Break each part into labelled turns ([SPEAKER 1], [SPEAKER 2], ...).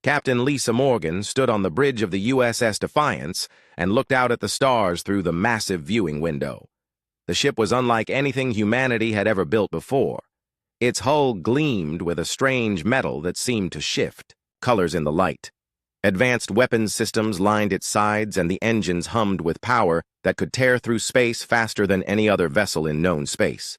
[SPEAKER 1] Captain Lisa Morgan stood on the bridge of the USS Defiance and looked out at the stars through the massive viewing window. The ship was unlike anything humanity had ever built before. Its hull gleamed with a strange metal that seemed to shift, colors in the light. Advanced weapons systems lined its sides, and the engines hummed with power that could tear through space faster than any other vessel in known space.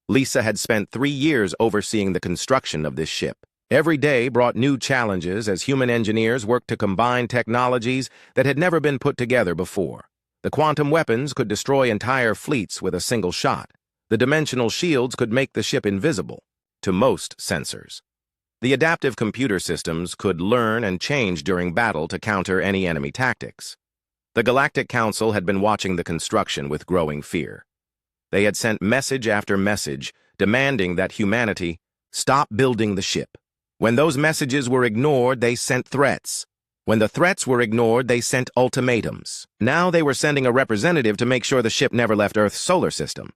[SPEAKER 1] Lisa had spent 3 years overseeing the construction of this ship. Every day brought new challenges as human engineers worked to combine technologies that had never been put together before. The quantum weapons could destroy entire fleets with a single shot. The dimensional shields could make the ship invisible to most sensors. The adaptive computer systems could learn and change during battle to counter any enemy tactics. The Galactic Council had been watching the construction with growing fear. They had sent message after message demanding that humanity stop building the ship. When those messages were ignored, they sent threats. When the threats were ignored, they sent ultimatums. Now they were sending a representative to make sure the ship never left Earth's solar system.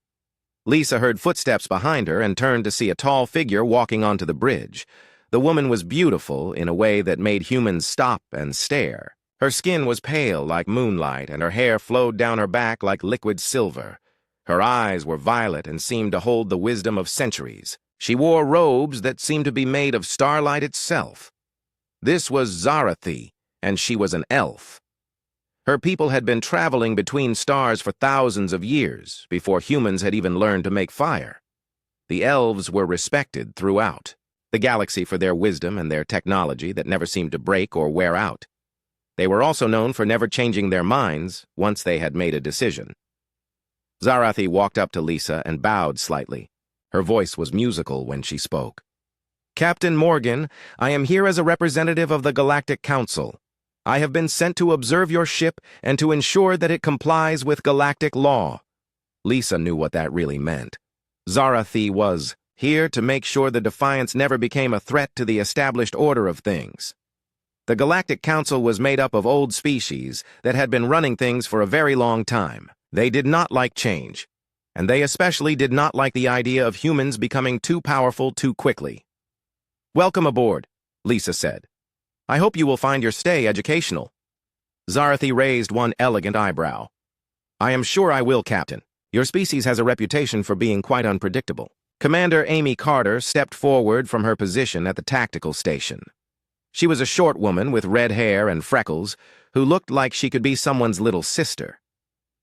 [SPEAKER 1] Lisa heard footsteps behind her and turned to see a tall figure walking onto the bridge. The woman was beautiful in a way that made humans stop and stare. Her skin was pale like moonlight, and her hair flowed down her back like liquid silver. Her eyes were violet and seemed to hold the wisdom of centuries. She wore robes that seemed to be made of starlight itself. This was Zarathi, and she was an elf. Her people had been traveling between stars for thousands of years before humans had even learned to make fire. The elves were respected throughout the galaxy for their wisdom and their technology that never seemed to break or wear out. They were also known for never changing their minds once they had made a decision. Zarathi walked up to Lisa and bowed slightly. Her voice was musical when she spoke. "Captain Morgan, I am here as a representative of the Galactic Council. I have been sent to observe your ship and to ensure that it complies with galactic law." Lisa knew what that really meant. Zarathi was here to make sure the Defiance never became a threat to the established order of things. The Galactic Council was made up of old species that had been running things for a very long time. They did not like change, and they especially did not like the idea of humans becoming too powerful too quickly. "Welcome aboard," Lisa said. "I hope you will find your stay educational." Zarathi raised one elegant eyebrow. "I am sure I will, Captain. Your species has a reputation for being quite unpredictable." Commander Amy Carter stepped forward from her position at the tactical station. She was a short woman with red hair and freckles who looked like she could be someone's little sister.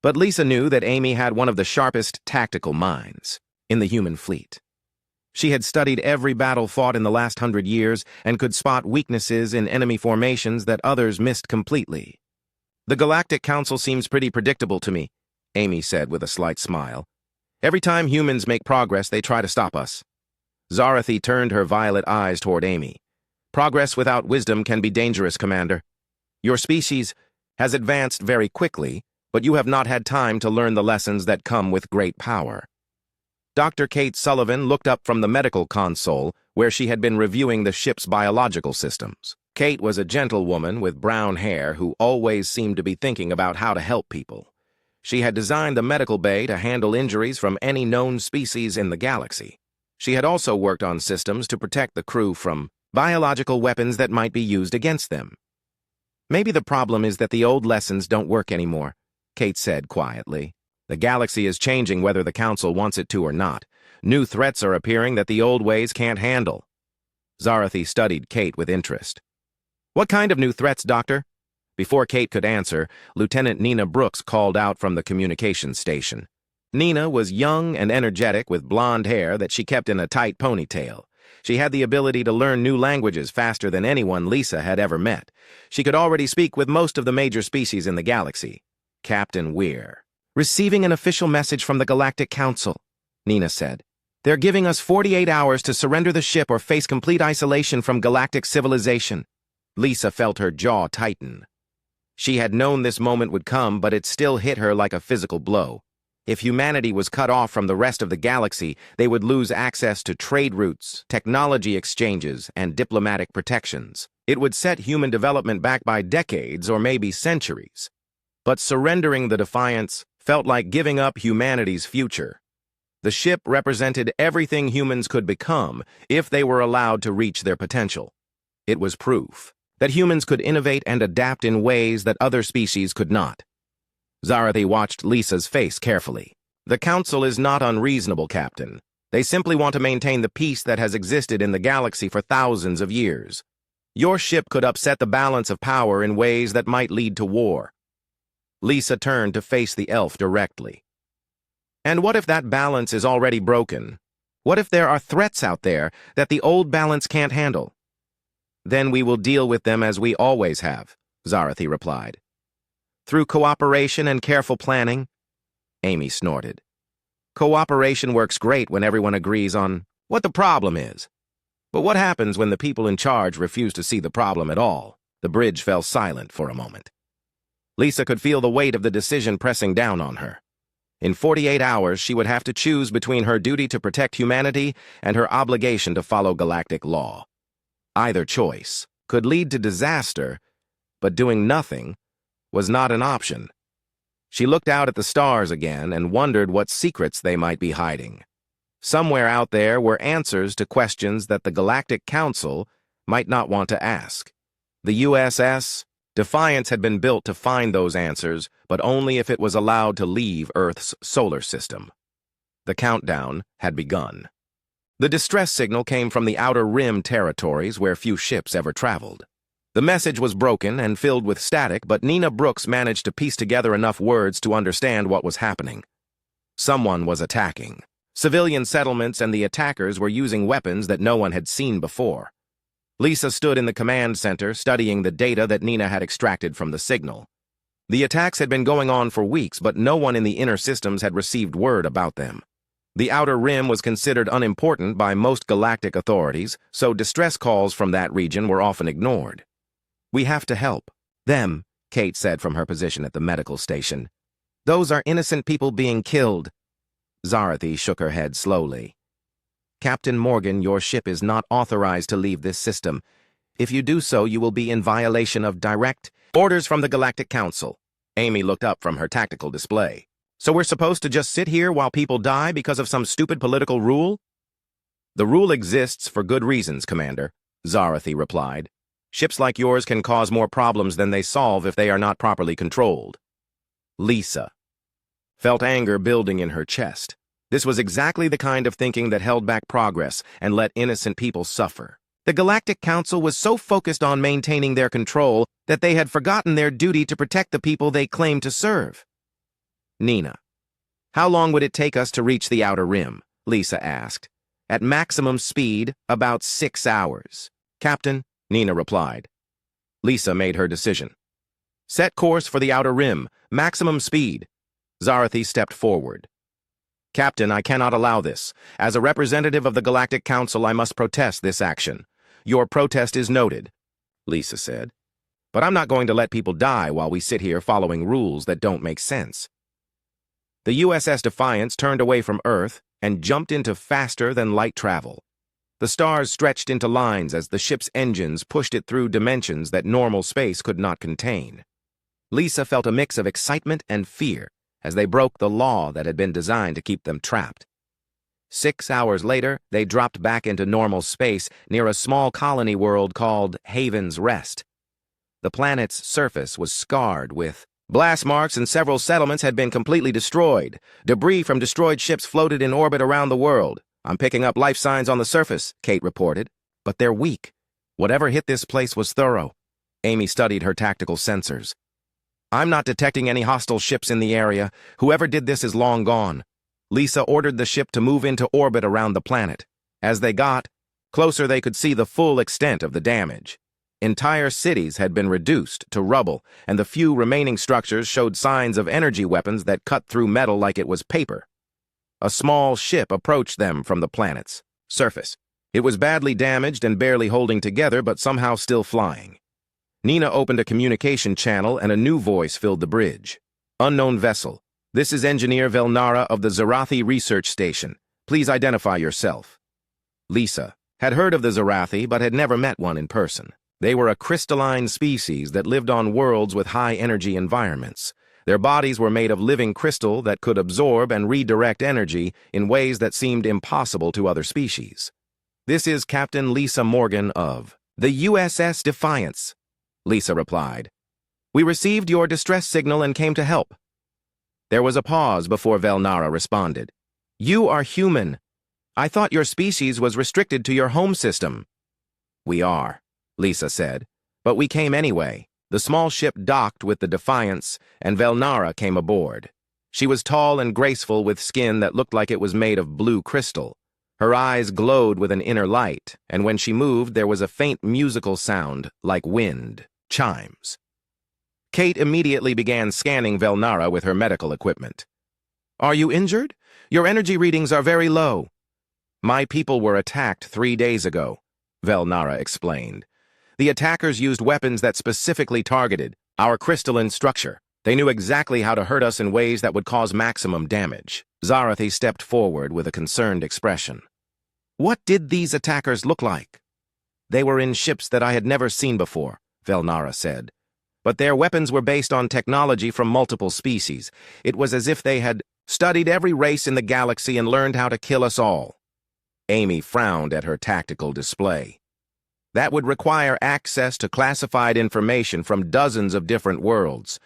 [SPEAKER 1] But Lisa knew that Amy had one of the sharpest tactical minds in the human fleet. She had studied every battle fought in the last 100 years and could spot weaknesses in enemy formations that others missed completely. "The Galactic Council seems pretty predictable to me," Amy said with a slight smile. "Every time humans make progress, they try to stop us." Zarathi turned her violet eyes toward Amy. "Progress without wisdom can be dangerous, Commander. Your species has advanced very quickly, but you have not had time to learn the lessons that come with great power." Dr. Kate Sullivan looked up from the medical console where she had been reviewing the ship's biological systems. Kate was a gentle woman with brown hair who always seemed to be thinking about how to help people. She had designed the medical bay to handle injuries from any known species in the galaxy. She had also worked on systems to protect the crew from biological weapons that might be used against them. "Maybe the problem is that the old lessons don't work anymore," Kate said quietly. "The galaxy is changing whether the Council wants it to or not. New threats are appearing that the old ways can't handle." Zarathi studied Kate with interest. "What kind of new threats, Doctor?" Before Kate could answer, Lieutenant Nina Brooks called out from the communications station. Nina was young and energetic with blonde hair that she kept in a tight ponytail. She had the ability to learn new languages faster than anyone Lisa had ever met. She could already speak with most of the major species in the galaxy. Captain Weir. "Receiving an official message from the Galactic Council," Nina said. "They're giving us 48 hours to surrender the ship or face complete isolation from galactic civilization." Lisa felt her jaw tighten. She had known this moment would come, but it still hit her like a physical blow. If humanity was cut off from the rest of the galaxy, they would lose access to trade routes, technology exchanges, and diplomatic protections. It would set human development back by decades or maybe centuries. But surrendering the Defiance felt like giving up humanity's future. The ship represented everything humans could become if they were allowed to reach their potential. It was proof that humans could innovate and adapt in ways that other species could not. Zarathi watched Lisa's face carefully. The Council is not unreasonable, Captain. They simply want to maintain the peace that has existed in the galaxy for thousands of years. Your ship could upset the balance of power in ways that might lead to war. Lisa turned to face the elf directly. And what if that balance is already broken? What if there are threats out there that the old balance can't handle? Then we will deal with them as we always have, Zarathi replied. Through cooperation and careful planning? Amy snorted. Cooperation works great when everyone agrees on what the problem is. But what happens when the people in charge refuse to see the problem at all? The bridge fell silent for a moment. Lisa could feel the weight of the decision pressing down on her. In 48 hours, she would have to choose between her duty to protect humanity and her obligation to follow galactic law. Either choice could lead to disaster, but doing nothing was not an option. She looked out at the stars again and wondered what secrets they might be hiding. Somewhere out there were answers to questions that the Galactic Council might not want to ask. The USS Defiance had been built to find those answers, but only if it was allowed to leave Earth's solar system. The countdown had begun. The distress signal came from the Outer Rim territories where few ships ever traveled. The message was broken and filled with static, but Nina Brooks managed to piece together enough words to understand what was happening. Someone was attacking. Civilian settlements and the attackers were using weapons that no one had seen before. Lisa stood in the command center studying the data that Nina had extracted from the signal. The attacks had been going on for weeks, but no one in the inner systems had received word about them. The Outer Rim was considered unimportant by most galactic authorities, so distress calls from that region were often ignored. We have to help them, Kate said from her position at the medical station. Those are innocent people being killed. Zarathi shook her head slowly. Captain Morgan, your ship is not authorized to leave this system. If you do so, you will be in violation of direct orders from the Galactic Council. Amy looked up from her tactical display. So we're supposed to just sit here while people die because of some stupid political rule? The rule exists for good reasons, Commander, Zarathi replied. Ships like yours can cause more problems than they solve if they are not properly controlled. Lisa felt anger building in her chest. This was exactly the kind of thinking that held back progress and let innocent people suffer. The Galactic Council was so focused on maintaining their control that they had forgotten their duty to protect the people they claimed to serve. Nina, how long would it take us to reach the Outer Rim? Lisa asked. At maximum speed, about 6 hours. Captain, Nina replied. Lisa made her decision. Set course for the Outer Rim, maximum speed. Zarathi stepped forward. Captain, I cannot allow this. As a representative of the Galactic Council, I must protest this action. Your protest is noted, Lisa said. But I'm not going to let people die while we sit here following rules that don't make sense. The USS Defiance turned away from Earth and jumped into faster-than-light travel. The stars stretched into lines as the ship's engines pushed it through dimensions that normal space could not contain. Lisa felt a mix of excitement and fear as they broke the law that had been designed to keep them trapped. 6 hours later, they dropped back into normal space near a small colony world called Haven's Rest. The planet's surface was scarred with blast marks and several settlements had been completely destroyed. Debris from destroyed ships floated in orbit around the world. I'm picking up life signs on the surface, Kate reported, but they're weak. Whatever hit this place was thorough. Amy studied her tactical sensors. I'm not detecting any hostile ships in the area. Whoever did this is long gone. Lisa ordered the ship to move into orbit around the planet. As they got closer, they could see the full extent of the damage. Entire cities had been reduced to rubble, and the few remaining structures showed signs of energy weapons that cut through metal like it was paper. A small ship approached them from the planet's surface. It was badly damaged and barely holding together, but somehow still flying. Nina opened a communication channel and a new voice filled the bridge. Unknown vessel. This is Engineer Velnara of the Zarathi Research Station. Please identify yourself. Lisa had heard of the Zarathi but had never met one in person. They were a crystalline species that lived on worlds with high-energy environments. Their bodies were made of living crystal that could absorb and redirect energy in ways that seemed impossible to other species. This is Captain Lisa Morgan of the USS Defiance. Lisa replied. "We received your distress signal and came to help." There was a pause before Velnara responded. "You are human. I thought your species was restricted to your home system." "We are," Lisa said, "but we came anyway." The small ship docked with the Defiance, and Velnara came aboard. She was tall and graceful with skin that looked like it was made of blue crystal. Her eyes glowed with an inner light, and when she moved there was a faint musical sound, like wind, chimes. Kate immediately began scanning Velnara with her medical equipment. "Are you injured? Your energy readings are very low." "My people were attacked 3 days ago," Velnara explained. "The attackers used weapons that specifically targeted our crystalline structure. They knew exactly how to hurt us in ways that would cause maximum damage." Zarathy stepped forward with a concerned expression. "What did these attackers look like?" "They were in ships that I had never seen before," Velnara said. "But their weapons were based on technology from multiple species. It was as if they had studied every race in the galaxy and learned how to kill us all." Amy frowned at her tactical display. "That would require access to classified information from dozens of different worlds.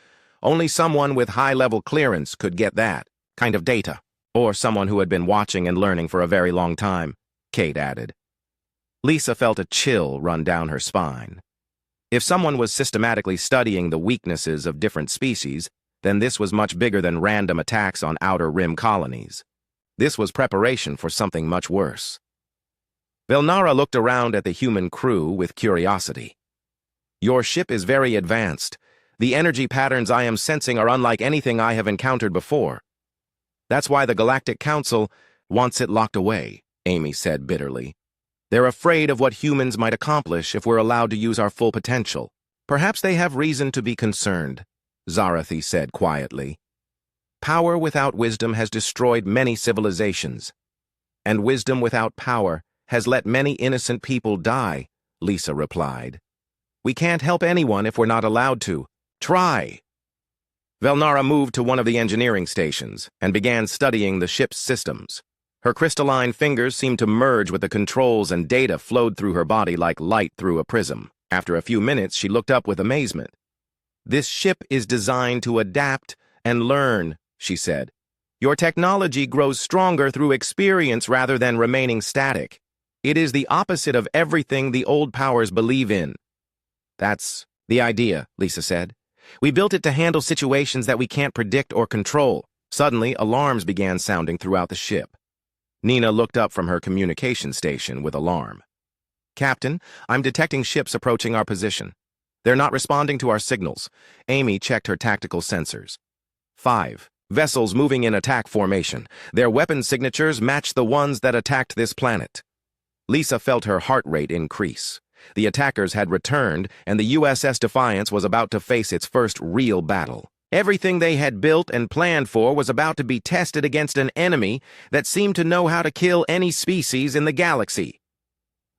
[SPEAKER 1] Only someone with high-level clearance could get that kind of data. Or someone who had been watching and learning for a very long time," Kate added. Lisa felt a chill run down her spine. If someone was systematically studying the weaknesses of different species, then this was much bigger than random attacks on outer rim colonies. This was preparation for something much worse. Velnara looked around at the human crew with curiosity. "Your ship is very advanced. The energy patterns I am sensing are unlike anything I have encountered before. That's why the Galactic Council wants it locked away," Amy said bitterly. "They're afraid of what humans might accomplish if we're allowed to use our full potential." "Perhaps they have reason to be concerned," Zarathy said quietly. "Power without wisdom has destroyed many civilizations. And wisdom without power has let many innocent people die," Lisa replied. "We can't help anyone if we're not allowed to. Try." Velnara moved to one of the engineering stations and began studying the ship's systems. Her crystalline fingers seemed to merge with the controls, and data flowed through her body like light through a prism. After a few minutes, she looked up with amazement. "This ship is designed to adapt and learn," she said. "Your technology grows stronger through experience rather than remaining static. It is the opposite of everything the old powers believe in." "That's the idea," Lisa said. "We built it to handle situations that we can't predict or control." Suddenly, alarms began sounding throughout the ship. Nina looked up from her communication station with alarm. "Captain, I'm detecting ships approaching our position. They're not responding to our signals." Amy checked her tactical sensors. 5 vessels moving in attack formation. Their weapon signatures match the ones that attacked this planet. Lisa felt her heart rate increase. The attackers had returned, and the USS Defiance was about to face its first real battle. Everything they had built and planned for was about to be tested against an enemy that seemed to know how to kill any species in the galaxy.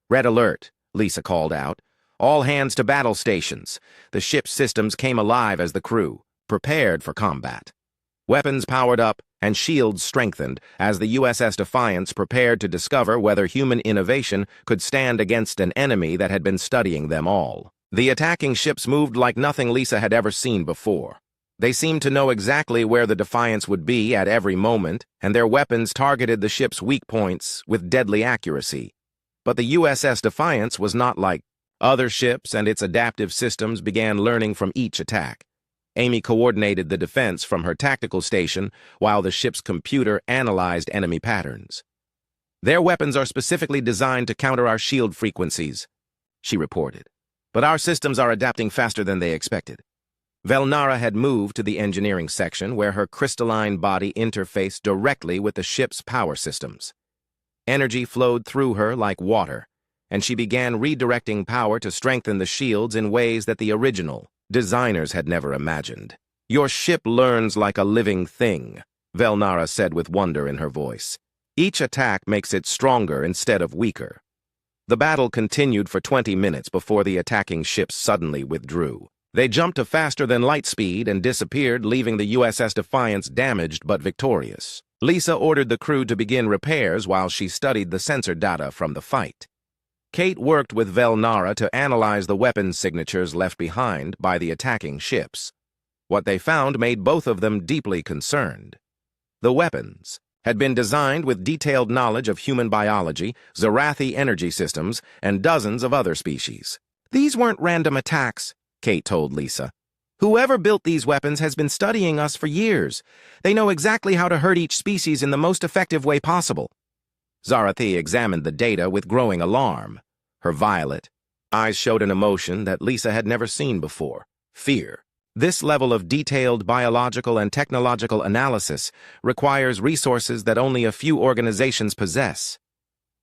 [SPEAKER 1] "Red alert," Lisa called out. "All hands to battle stations." The ship's systems came alive as the crew, prepared for combat. Weapons powered up and shields strengthened as the USS Defiance prepared to discover whether human innovation could stand against an enemy that had been studying them all. The attacking ships moved like nothing Lisa had ever seen before. They seemed to know exactly where the Defiance would be at every moment, and their weapons targeted the ship's weak points with deadly accuracy. But the USS Defiance was not like other ships, and its adaptive systems began learning from each attack. Amy coordinated the defense from her tactical station while the ship's computer analyzed enemy patterns. "Their weapons are specifically designed to counter our shield frequencies," she reported. "But our systems are adapting faster than they expected." Velnara had moved to the engineering section where her crystalline body interfaced directly with the ship's power systems. Energy flowed through her like water, and she began redirecting power to strengthen the shields in ways that the original designers had never imagined. "Your ship learns like a living thing," Velnara said with wonder in her voice. "Each attack makes it stronger instead of weaker." The battle continued for 20 minutes before the attacking ships suddenly withdrew. They jumped to faster than light speed and disappeared, leaving the USS Defiance damaged but victorious. Lisa ordered the crew to begin repairs while she studied the sensor data from the fight. Kate worked with Velnara to analyze the weapons signatures left behind by the attacking ships. What they found made both of them deeply concerned. The weapons had been designed with detailed knowledge of human biology, Zarathi energy systems, and dozens of other species. "These weren't random attacks," Kate told Lisa. "Whoever built these weapons has been studying us for years. They know exactly how to hurt each species in the most effective way possible." Zarathi examined the data with growing alarm. Her violet eyes showed an emotion that Lisa had never seen before: fear. This level of detailed biological and technological analysis requires resources that only a few organizations possess.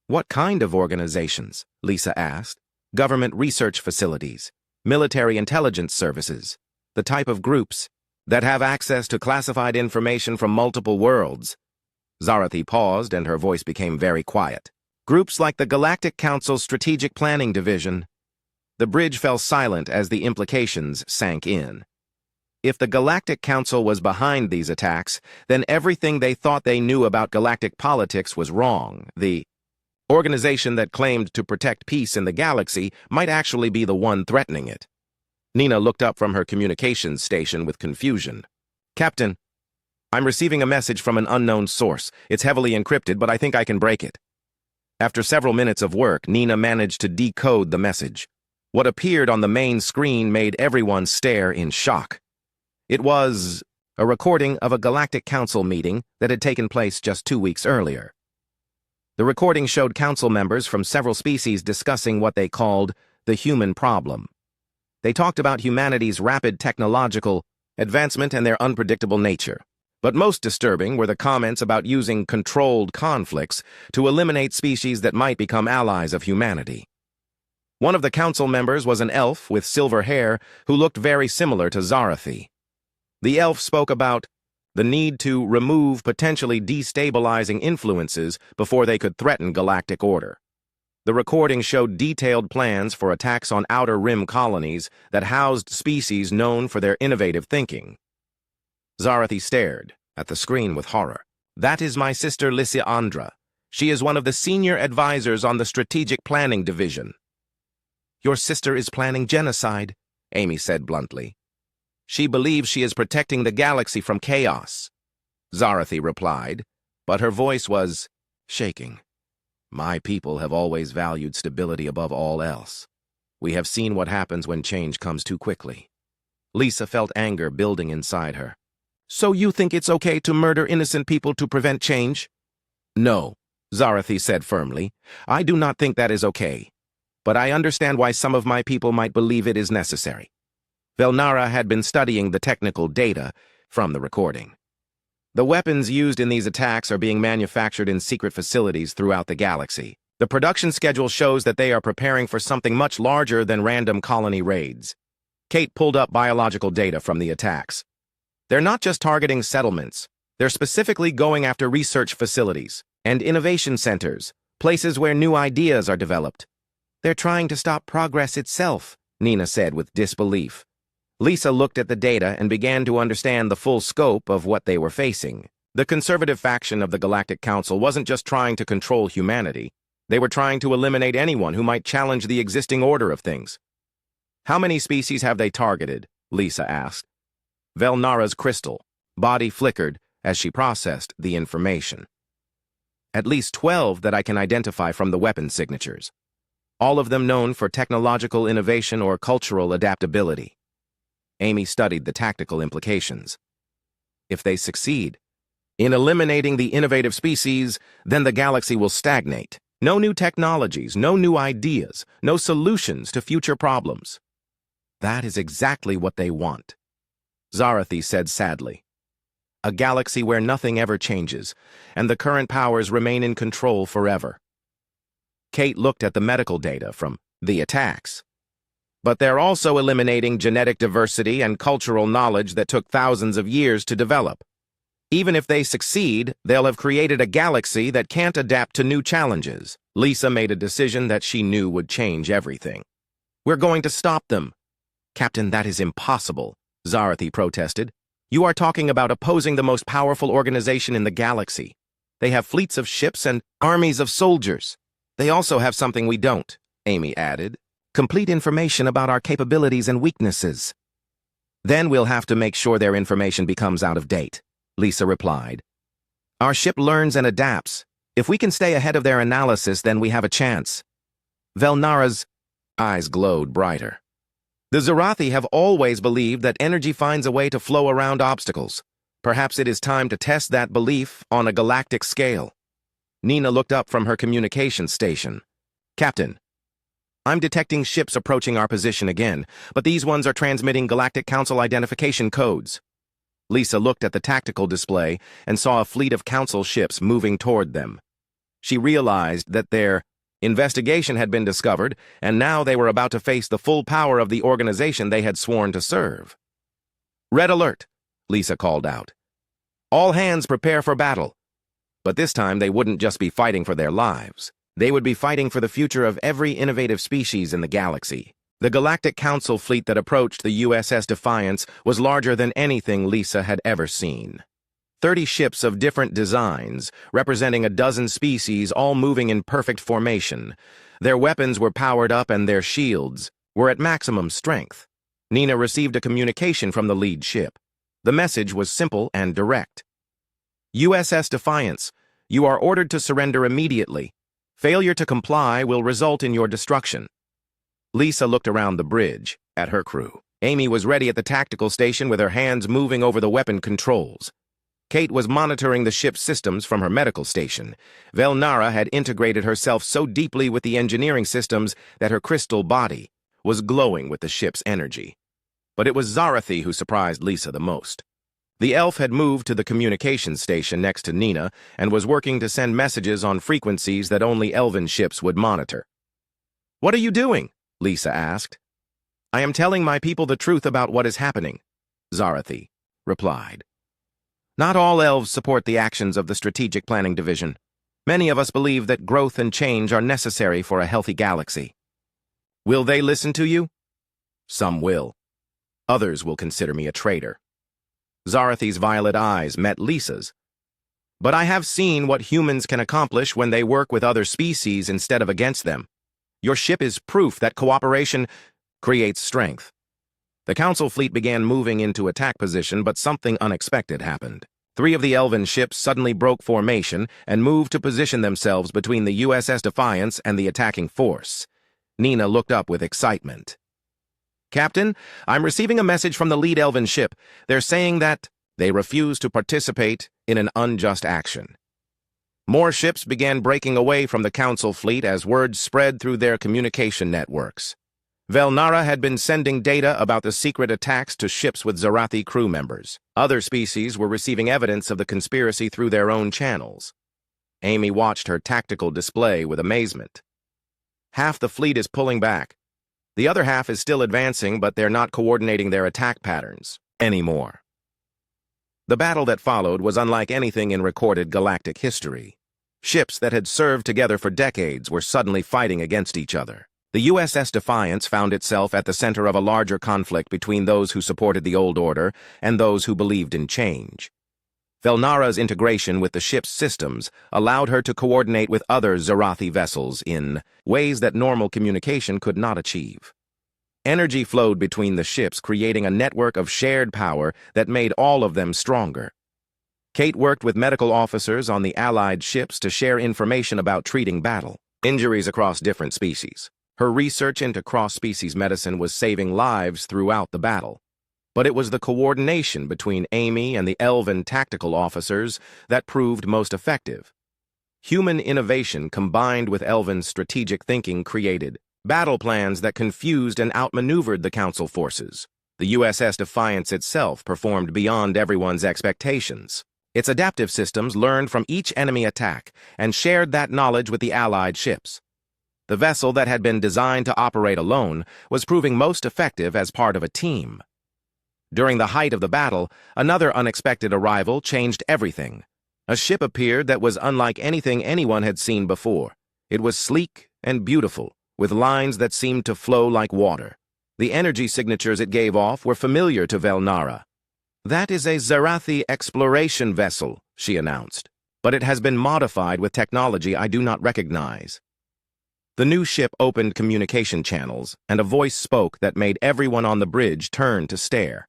[SPEAKER 1] "What kind of organizations?" Lisa asked. "Government research facilities, military intelligence services, the type of groups that have access to classified information from multiple worlds." Zarathi paused and her voice became very quiet. "Groups like the Galactic Council's Strategic Planning Division." The bridge fell silent as the implications sank in. If the Galactic Council was behind these attacks, then everything they thought they knew about galactic politics was wrong. The organization that claimed to protect peace in the galaxy might actually be the one threatening it. Nina looked up from her communications station with confusion. "Captain, I'm receiving a message from an unknown source. It's heavily encrypted, but I think I can break it." After several minutes of work, Nina managed to decode the message. What appeared on the main screen made everyone stare in shock. It was a recording of a Galactic Council meeting that had taken place just 2 weeks earlier. The recording showed council members from several species discussing what they called the human problem. They talked about humanity's rapid technological advancement and their unpredictable nature. But most disturbing were the comments about using controlled conflicts to eliminate species that might become allies of humanity. One of the council members was an elf with silver hair who looked very similar to Zarathi. The elf spoke about the need to remove potentially destabilizing influences before they could threaten galactic order. The recording showed detailed plans for attacks on outer rim colonies that housed species known for their innovative thinking. Zarathi stared at the screen with horror. "That is my sister Lysiandra. She is one of the senior advisors on the Strategic Planning Division." "Your sister is planning genocide," Amy said bluntly. "She believes she is protecting the galaxy from chaos," Zarathi replied, but her voice was shaking. "My people have always valued stability above all else. We have seen what happens when change comes too quickly." Lisa felt anger building inside her. "So you think it's okay to murder innocent people to prevent change?" "No," Zarathi said firmly. "I do not think that is okay. But I understand why some of my people might believe it is necessary." Velnara had been studying the technical data from the recording. The weapons used in these attacks are being manufactured in secret facilities throughout the galaxy. The production schedule shows that they are preparing for something much larger than random colony raids. Kate pulled up biological data from the attacks. They're not just targeting settlements. They're specifically going after research facilities and innovation centers, places where new ideas are developed. "They're trying to stop progress itself," Nina said with disbelief. Lisa looked at the data and began to understand the full scope of what they were facing. The conservative faction of the Galactic Council wasn't just trying to control humanity. They were trying to eliminate anyone who might challenge the existing order of things. "How many species have they targeted?" Lisa asked. Velnara's crystal body flickered as she processed the information. "At least 12 that I can identify from the weapon signatures. All of them known for technological innovation or cultural adaptability." Amy studied the tactical implications. If they succeed in eliminating the innovative species, then the galaxy will stagnate. No new technologies, no new ideas, no solutions to future problems. That is exactly what they want, Zarathi said sadly. A galaxy where nothing ever changes, and the current powers remain in control forever. Kate looked at the medical data from the attacks. But they're also eliminating genetic diversity and cultural knowledge that took thousands of years to develop. Even if they succeed, they'll have created a galaxy that can't adapt to new challenges. Lisa made a decision that she knew would change everything. "We're going to stop them." "Captain, that is impossible," Zarathi protested. "You are talking about opposing the most powerful organization in the galaxy. They have fleets of ships and armies of soldiers. They also have something we don't: Amy added. Complete information about our capabilities and weaknesses. Then we'll have to make sure their information becomes out of date, Lisa replied. Our ship learns and adapts. If we can stay ahead of their analysis, then we have a chance. Velnara's eyes glowed brighter. The Zarathi have always believed that energy finds a way to flow around obstacles. Perhaps it is time to test that belief on a galactic scale. Nina looked up from her communication station. Captain, I'm detecting ships approaching our position again, but these ones are transmitting Galactic Council identification codes. Lisa looked at the tactical display and saw a fleet of Council ships moving toward them. She realized that their investigation had been discovered, and now they were about to face the full power of the organization they had sworn to serve. Red alert, Lisa called out. All hands prepare for battle. But this time they wouldn't just be fighting for their lives. They would be fighting for the future of every innovative species in the galaxy. The Galactic Council fleet that approached the USS Defiance was larger than anything Lisa had ever seen. 30 ships of different designs, representing a dozen species, all moving in perfect formation. Their weapons were powered up and their shields were at maximum strength. Nina received a communication from the lead ship. The message was simple and direct. USS Defiance, you are ordered to surrender immediately. Failure to comply will result in your destruction. Lisa looked around the bridge at her crew. Amy was ready at the tactical station with her hands moving over the weapon controls. Kate was monitoring the ship's systems from her medical station. Velnara had integrated herself so deeply with the engineering systems that her crystal body was glowing with the ship's energy. But it was Zarathi who surprised Lisa the most. The elf had moved to the communications station next to Nina and was working to send messages on frequencies that only elven ships would monitor. What are you doing? Lisa asked. I am telling my people the truth about what is happening, Zarathi replied. Not all elves support the actions of the Strategic Planning Division. Many of us believe that growth and change are necessary for a healthy galaxy. Will they listen to you? Some will. Others will consider me a traitor. Zarathi's violet eyes met Lisa's. But I have seen what humans can accomplish when they work with other species instead of against them. Your ship is proof that cooperation creates strength. The Council fleet began moving into attack position, but something unexpected happened. 3 of the elven ships suddenly broke formation and moved to position themselves between the USS Defiance and the attacking force. Nina looked up with excitement. Captain, I'm receiving a message from the lead elven ship. They're saying that they refuse to participate in an unjust action. More ships began breaking away from the Council fleet as word spread through their communication networks. Velnara had been sending data about the secret attacks to ships with Zarathi crew members. Other species were receiving evidence of the conspiracy through their own channels. Amy watched her tactical display with amazement. Half the fleet is pulling back. The other half is still advancing, but they're not coordinating their attack patterns anymore. The battle that followed was unlike anything in recorded galactic history. Ships that had served together for decades were suddenly fighting against each other. The USS Defiance found itself at the center of a larger conflict between those who supported the old order and those who believed in change. Velnara's integration with the ship's systems allowed her to coordinate with other Zarathi vessels in ways that normal communication could not achieve. Energy flowed between the ships, creating a network of shared power that made all of them stronger. Kate worked with medical officers on the Allied ships to share information about treating battle injuries across different species. Her research into cross-species medicine was saving lives throughout the battle. But it was the coordination between Amy and the elven tactical officers that proved most effective. Human innovation combined with elven strategic thinking created battle plans that confused and outmaneuvered the Council forces. The USS Defiance itself performed beyond everyone's expectations. Its adaptive systems learned from each enemy attack and shared that knowledge with the Allied ships. The vessel that had been designed to operate alone was proving most effective as part of a team. During the height of the battle, another unexpected arrival changed everything. A ship appeared that was unlike anything anyone had seen before. It was sleek and beautiful, with lines that seemed to flow like water. The energy signatures it gave off were familiar to Velnara. That is a Zarathi exploration vessel, she announced, but it has been modified with technology I do not recognize. The new ship opened communication channels, and a voice spoke that made everyone on the bridge turn to stare.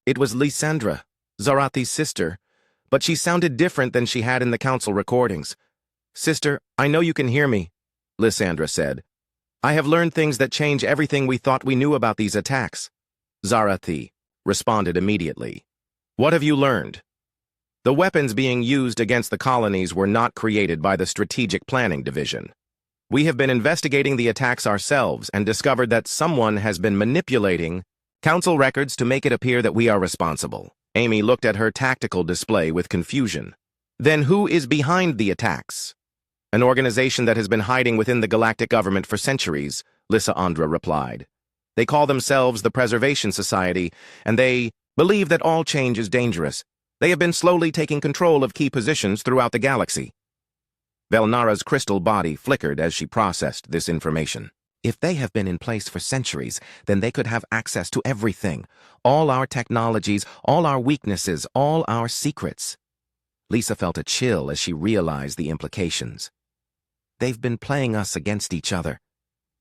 [SPEAKER 1] It was Lysandra, Zarathi's sister, but she sounded different than she had in the council recordings. "Sister, I know you can hear me," Lysandra said. "I have learned things that change everything we thought we knew about these attacks." Zarathi responded immediately. "What have you learned?" "The weapons being used against the colonies were not created by the Strategic Planning Division. We have been investigating the attacks ourselves and discovered that someone has been manipulating council records to make it appear that we are responsible." Amy looked at her tactical display with confusion. "Then who is behind the attacks?" "An organization that has been hiding within the galactic government for centuries," Lysandra replied. "They call themselves the Preservation Society, and they believe that all change is dangerous. They have been slowly taking control of key positions throughout the galaxy." Velnara's crystal body flickered as she processed this information. "If they have been in place for centuries, then they could have access to everything. All our technologies, all our weaknesses, all our secrets." Lisa felt a chill as she realized the implications. "They've been playing us against each other,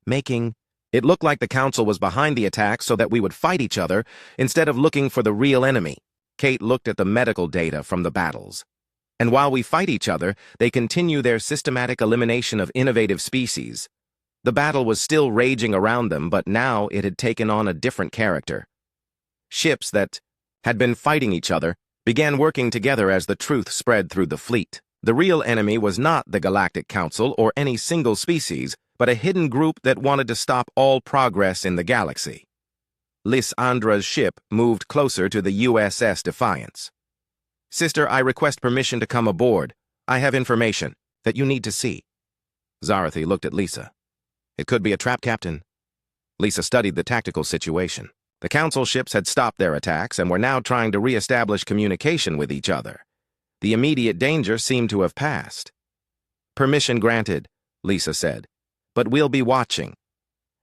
[SPEAKER 1] making it look like the Council was behind the attack so that we would fight each other instead of looking for the real enemy." Kate looked at the medical data from the battles. "And while we fight each other, they continue their systematic elimination of innovative species." The battle was still raging around them, but now it had taken on a different character. Ships that had been fighting each other began working together as the truth spread through the fleet. The real enemy was not the Galactic Council or any single species, but a hidden group that wanted to stop all progress in the galaxy. Lysandra's ship moved closer to the USS Defiance. "Sister, I request permission to come aboard. I have information that you need to see." Zarathi looked at Lisa. "It could be a trap, Captain." Lisa studied the tactical situation. The Council ships had stopped their attacks and were now trying to re-establish communication with each other. The immediate danger seemed to have passed. "Permission granted," Lisa said, "but we'll be watching."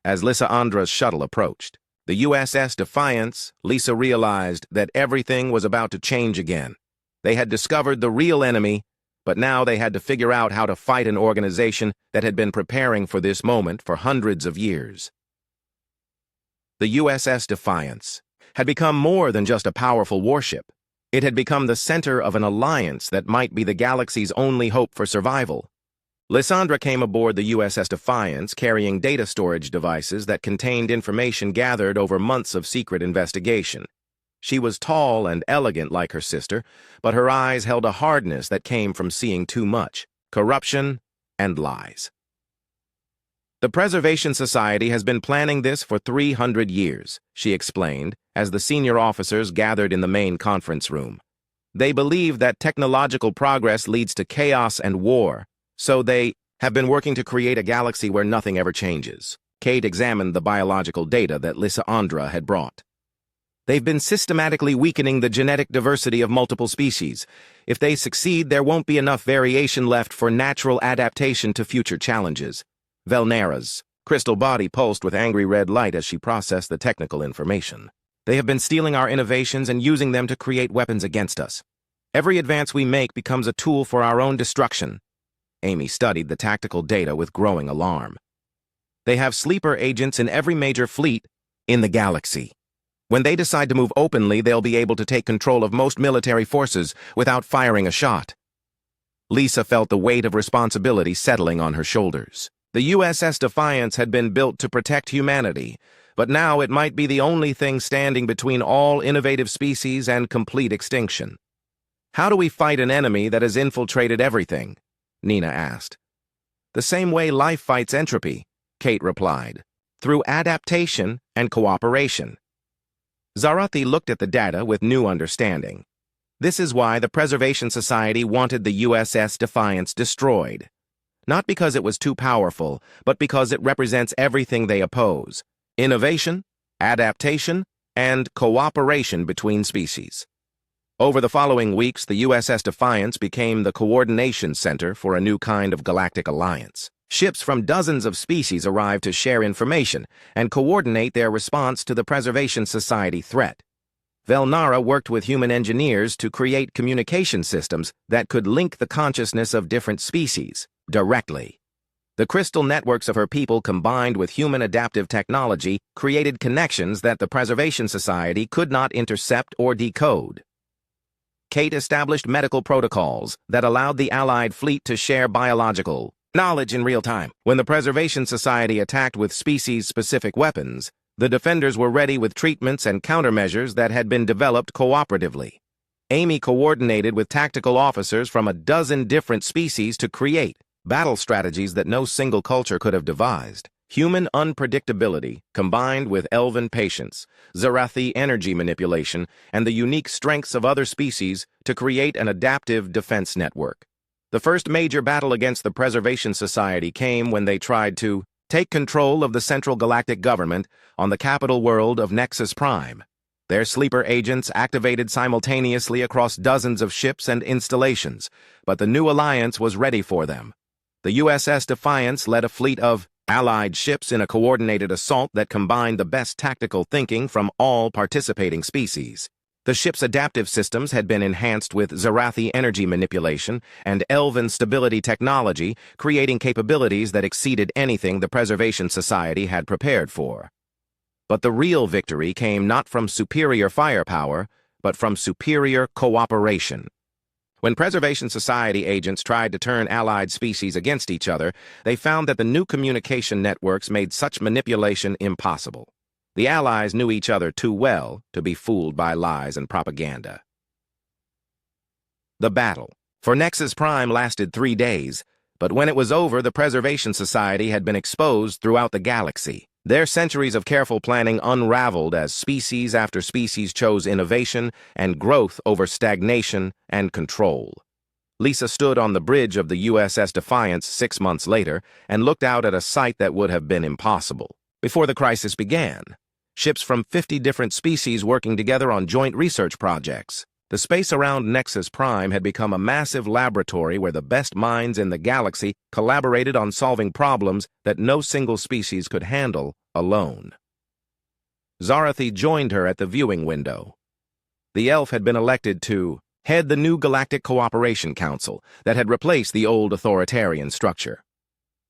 [SPEAKER 1] As Lysandra's shuttle approached the USS Defiance, Lisa realized that everything was about to change again. They had discovered the real enemy, but now they had to figure out how to fight an organization that had been preparing for this moment for hundreds of years. The USS Defiance had become more than just a powerful warship. It had become the center of an alliance that might be the galaxy's only hope for survival. Lysandra came aboard the USS Defiance carrying data storage devices that contained information gathered over months of secret investigation. She was tall and elegant like her sister, but her eyes held a hardness that came from seeing too much: corruption and lies. "The Preservation Society has been planning this for 300 years, she explained, as the senior officers gathered in the main conference room. "They believe that technological progress leads to chaos and war, so they have been working to create a galaxy where nothing ever changes." Kate examined the biological data that Lysandra had brought. "They've been systematically weakening the genetic diversity of multiple species. If they succeed, there won't be enough variation left for natural adaptation to future challenges." Velnara's crystal body pulsed with angry red light as she processed the technical information. "They have been stealing our innovations and using them to create weapons against us. Every advance we make becomes a tool for our own destruction." Amy studied the tactical data with growing alarm. "They have sleeper agents in every major fleet in the galaxy. When they decide to move openly, they'll be able to take control of most military forces without firing a shot." Lisa felt the weight of responsibility settling on her shoulders. The USS Defiance had been built to protect humanity, but now it might be the only thing standing between all innovative species and complete extinction. "How do we fight an enemy that has infiltrated everything?" Nina asked. "The same way life fights entropy," Kate replied, "through adaptation and cooperation." Zarathi looked at the data with new understanding. This is why the Preservation Society wanted the USS Defiance destroyed. Not because it was too powerful, but because it represents everything they oppose: innovation, adaptation, and cooperation between species. Over the following weeks, the USS Defiance became the coordination center for a new kind of galactic alliance. Ships from dozens of species arrived to share information and coordinate their response to the Preservation Society threat. Velnara worked with human engineers to create communication systems that could link the consciousness of different species directly. The crystal networks of her people combined with human adaptive technology created connections that the Preservation Society could not intercept or decode. Kate established medical protocols that allowed the Allied fleet to share biological knowledge in real time. When the Preservation Society attacked with species-specific weapons, the defenders were ready with treatments and countermeasures that had been developed cooperatively. Amy coordinated with tactical officers from a dozen different species to create battle strategies that no single culture could have devised. Human unpredictability, combined with elven patience, Zarathi energy manipulation, and the unique strengths of other species to create an adaptive defense network. The first major battle against the Preservation Society came when they tried to take control of the Central Galactic Government on the capital world of Nexus Prime. Their sleeper agents activated simultaneously across dozens of ships and installations, but the new alliance was ready for them. The USS Defiance led a fleet of Allied ships in a coordinated assault that combined the best tactical thinking from all participating species. The ship's adaptive systems had been enhanced with Zarathi energy manipulation and Elven stability technology, creating capabilities that exceeded anything the Preservation Society had prepared for. But the real victory came not from superior firepower, but from superior cooperation. When Preservation Society agents tried to turn allied species against each other, they found that the new communication networks made such manipulation impossible. The allies knew each other too well to be fooled by lies and propaganda. The battle for Nexus Prime lasted 3 days, but when it was over, the Preservation Society had been exposed throughout the galaxy. Their centuries of careful planning unraveled as species after species chose innovation and growth over stagnation and control. Lisa stood on the bridge of the USS Defiance 6 months later and looked out at a sight that would have been impossible. Before the crisis began, ships from 50 different species working together on joint research projects. The space around Nexus Prime had become a massive laboratory where the best minds in the galaxy collaborated on solving problems that no single species could handle alone. Zarathi joined her at the viewing window. The elf had been elected to head the new Galactic Cooperation Council that had replaced the old authoritarian structure.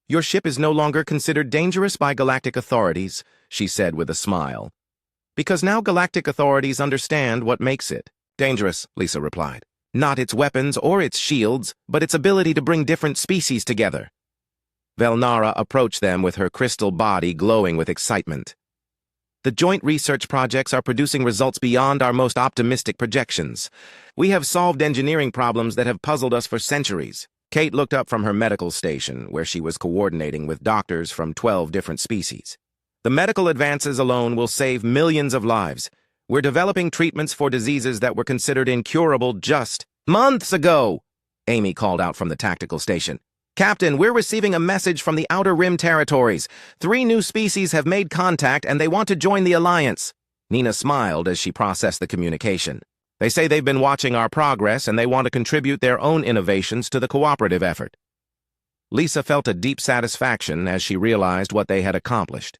[SPEAKER 1] "Your ship is no longer considered dangerous by galactic authorities," she said with a smile. "Because now galactic authorities understand what makes it dangerous," Lisa replied. "Not its weapons or its shields, but its ability to bring different species together." Velnara approached them with her crystal body glowing with excitement. "The joint research projects are producing results beyond our most optimistic projections. We have solved engineering problems that have puzzled us for centuries." Kate looked up from her medical station, where she was coordinating with doctors from 12 different species. "The medical advances alone will save millions of lives. We're developing treatments for diseases that were considered incurable just months ago," Amy called out from the tactical station. "Captain, we're receiving a message from the Outer Rim territories. 3 new species have made contact and they want to join the Alliance." Nina smiled as she processed the communication. "They say they've been watching our progress and they want to contribute their own innovations to the cooperative effort." Lisa felt a deep satisfaction as she realized what they had accomplished.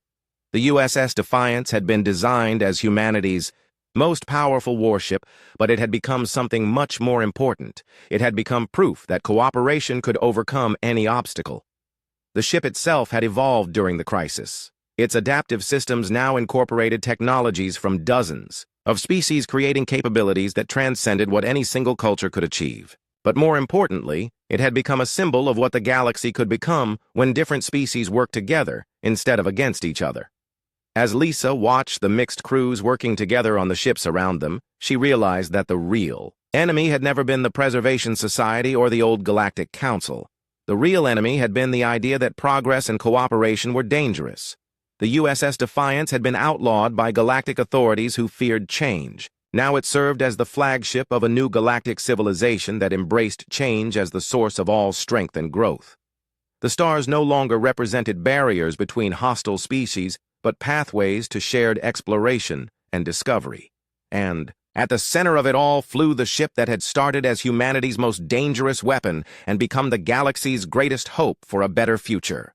[SPEAKER 1] The USS Defiance had been designed as humanity's most powerful warship, but it had become something much more important. It had become proof that cooperation could overcome any obstacle. The ship itself had evolved during the crisis. Its adaptive systems now incorporated technologies from dozens of species, creating capabilities that transcended what any single culture could achieve. But more importantly, it had become a symbol of what the galaxy could become when different species worked together instead of against each other. As Lisa watched the mixed crews working together on the ships around them, she realized that the real enemy had never been the Preservation Society or the old Galactic Council. The real enemy had been the idea that progress and cooperation were dangerous. The USS Defiance had been outlawed by galactic authorities who feared change. Now it served as the flagship of a new galactic civilization that embraced change as the source of all strength and growth. The stars no longer represented barriers between hostile species, but pathways to shared exploration and discovery. And at the center of it all flew the ship that had started as humanity's most dangerous weapon and become the galaxy's greatest hope for a better future.